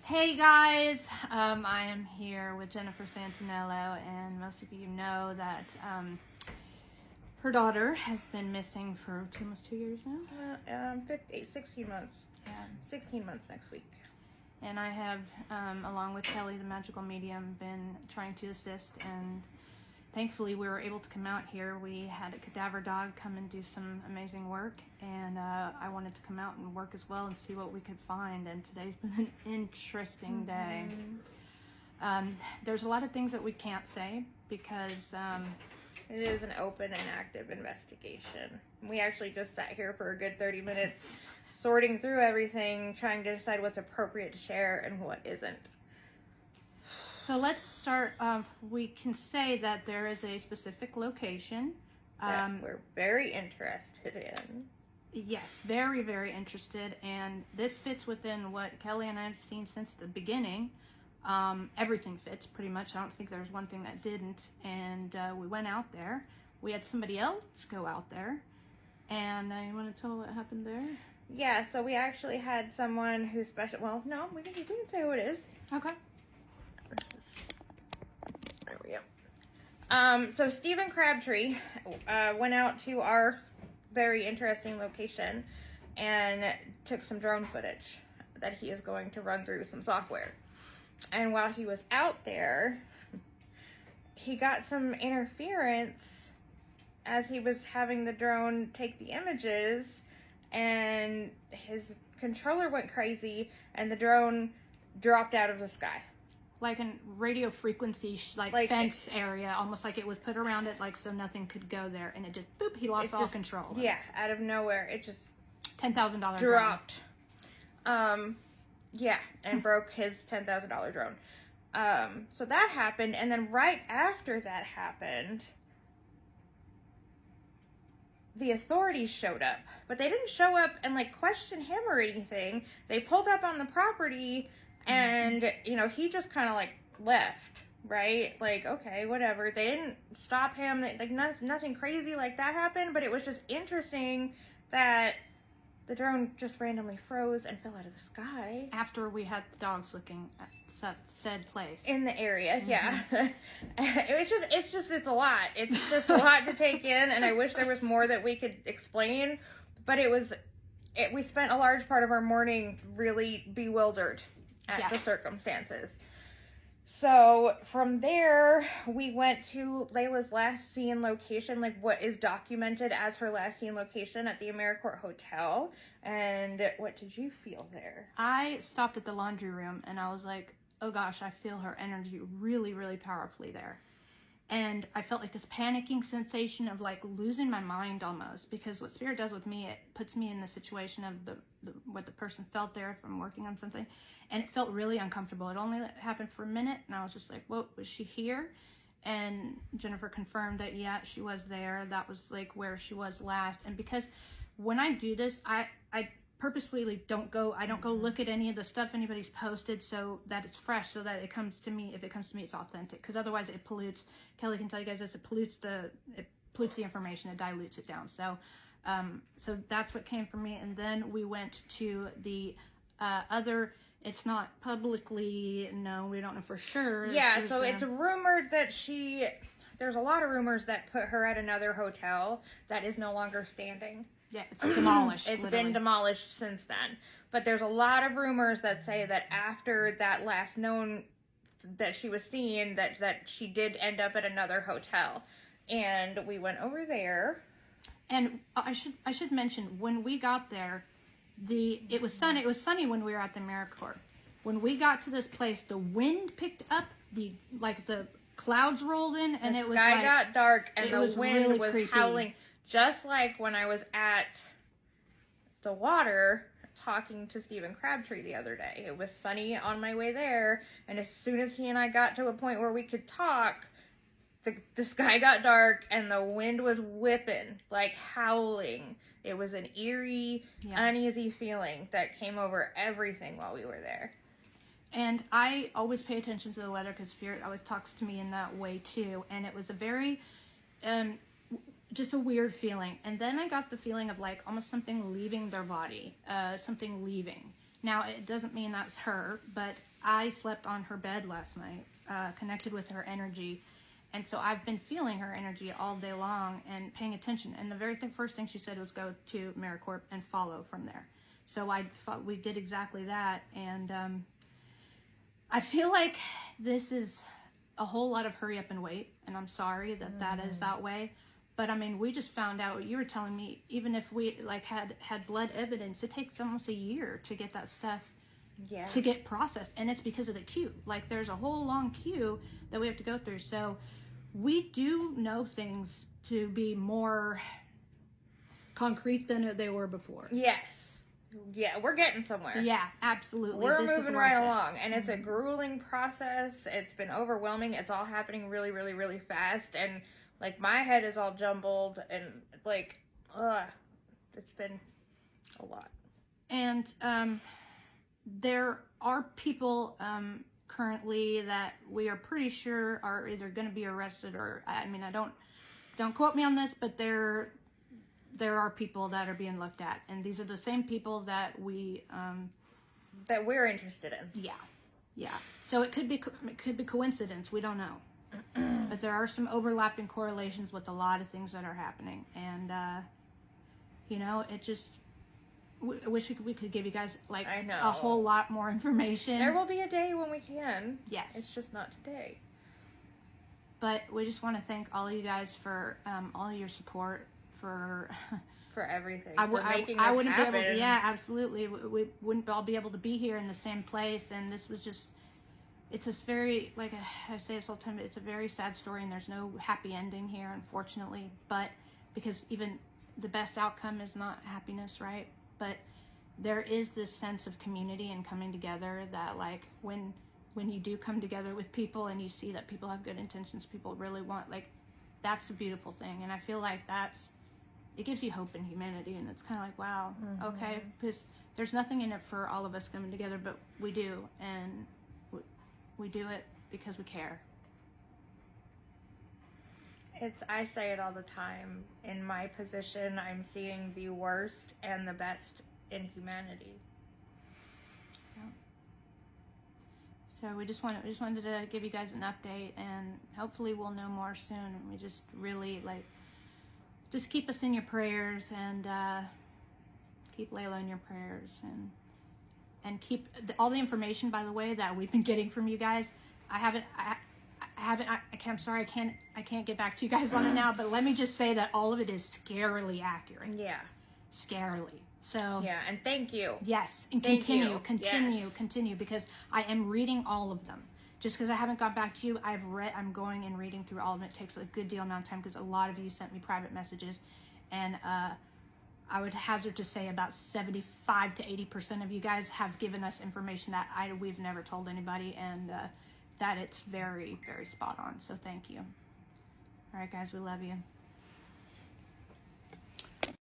Hey guys, I am here with Jennifer Santanello, and most of you know that her daughter has been missing for almost 2 years now. 16 months. Yeah. 16 months next week. And I have, along with Kelly, the magical medium, been trying to assist, and thankfully we were able to come out here. We had a cadaver dog come and do some amazing work, and I wanted to come out and work as well and see what we could find, and today's been an interesting day. There's a lot of things that we can't say because it is an open and active investigation. We actually just sat here for a good 30 minutes sorting through everything, trying to decide what's appropriate to share and what isn't. So let's start. We can say that there is a specific location that we're very interested in. Yes, very, very interested. And this fits within what Kelly and I have seen since the beginning. Everything fits pretty much. I don't think there's one thing that didn't. And we went out there. We had somebody else go out there. And you want to tell what happened there? Yeah, so we actually had someone who's special. Well, no, we can say who it is. Okay. There we go. So Stephen Crabtree went out to our very interesting location and took some drone footage that he is going to run through some software. And while he was out there, he got some interference as he was having the drone take the images, and his controller went crazy and the drone dropped out of the sky. Like a radio frequency, like fence area, almost like it was put around it, like so nothing could go there, and it just boop, he lost all control. Yeah, out of nowhere, it just $10,000 dropped. Yeah, and broke his $10,000 drone. So that happened, and then right after that happened, the authorities showed up, but they didn't show up and like question him or anything. They pulled up on the property. And, you know, he just kind of, like, left, right? Like, okay, whatever. They didn't stop him. Like, nothing crazy like that happened. But it was just interesting that the drone just randomly froze and fell out of the sky. After we had the dogs looking at said place. In the area, yeah. It's a lot. It's just a lot to take in. And I wish there was more that we could explain. But we spent a large part of our morning really bewildered at the circumstances. So from there, we went to Layla's last seen location, like what is documented as her last seen location at the AmeriCorps Hotel. And what did you feel there? I stopped at the laundry room and I was like, oh gosh, I feel her energy really, really powerfully there. And I felt like this panicking sensation of like losing my mind almost, because what spirit does with me, it puts me in the situation of what the person felt there if I'm working on something. And it felt really uncomfortable. It only happened for a minute, and I was just like, whoa, was she here? And Jennifer confirmed that, yeah, she was there. That was like where she was last. And because when I do this, I purposefully don't go look at any of the stuff anybody's posted so that it's fresh, so that it comes to me. If it comes to me, it's authentic, because otherwise it pollutes. Kelly can tell you guys this, it pollutes the information, it dilutes it down. So so that's what came from me. And then we went to the other. It's not publicly known. We don't know for sure. Yeah, so it's rumored that there's a lot of rumors that put her at another hotel that is no longer standing. Yeah, it's demolished. It's been demolished since then. But there's a lot of rumors that say that after that last known that she was seen, that she did end up at another hotel. And we went over there. And I should mention, when we got there, it was sunny. It was sunny when we were at the AmeriCorps. When we got to this place, the wind picked up, the clouds rolled in, and the sky got dark, and the wind really was creepy. Howling, just like when I was at the water talking to Stephen Crabtree the other day. It was sunny on my way there, and as soon as he and I got to a point where we could talk, the sky got dark, and the wind was whipping, like howling. It was an eerie, uneasy feeling that came over everything while we were there. And I always pay attention to the weather, because Spirit always talks to me in that way too. And it was a very, just a weird feeling. And then I got the feeling of like almost something leaving their body, something leaving. Now, it doesn't mean that's her, but I slept on her bed last night, connected with her energy. And so I've been feeling her energy all day long and paying attention. And the very first thing she said was go to AmeriCorps and follow from there. So we did exactly that. And I feel like this is a whole lot of hurry up and wait. And I'm sorry that that is that way. But I mean, we just found out, you were telling me, even if we like had blood evidence, it takes almost a year to get that stuff to get processed. And it's because of the queue. Like, there's a whole long queue that we have to go through. So we do know things to be more concrete than they were before. Yes. Yeah, we're getting somewhere. Yeah, absolutely. We're moving right along. And it's a grueling process. It's been overwhelming. It's all happening really, really, really fast. And, like, my head is all jumbled. And, like, it's been a lot. And there are people currently that we are pretty sure are either going to be arrested or, I mean, don't quote me on this, but there are people that are being looked at, and these are the same people that that we're interested in. Yeah. So it could be coincidence. We don't know, but there are some overlapping correlations with a lot of things that are happening, and you know, it just. I wish we could give you guys like a whole lot more information. There will be a day when we can. Yes. It's just not today. But we just want to thank all of you guys for all of your support, for everything. I wouldn't happen. Be able to, yeah, absolutely. We wouldn't all be able to be here in the same place, and this was just, it's this very, like I say this all the time, it's a very sad story, and there's no happy ending here, unfortunately, but because even the best outcome is not happiness, right? But there is this sense of community and coming together that, like, when you do come together with people and you see that people have good intentions, people really want, like, that's a beautiful thing. And I feel like it gives you hope in humanity. And it's kind of like, wow, okay, because there's nothing in it for all of us coming together, but we do. And we do it because we care. I say it all the time. In my position, I'm seeing the worst and the best in humanity. Yeah. So we just wanted to give you guys an update, and hopefully we'll know more soon. And we just really just keep us in your prayers, and keep Layla in your prayers, and keep all the information, by the way, that we've been getting from you guys. I'm sorry, I can't get back to you guys on it now, but let me just say that all of it is scarily accurate. Yeah. Scarily. So. Yeah, and thank you. Yes, and continue, because I am reading all of them. Just because I haven't got back to you, I'm going and reading through all of them. It takes a good deal amount of time because a lot of you sent me private messages, and I would hazard to say about 75 to 80% of you guys have given us information that we've never told anybody, and that it's very, very spot on. So thank you. All right, guys, we love you.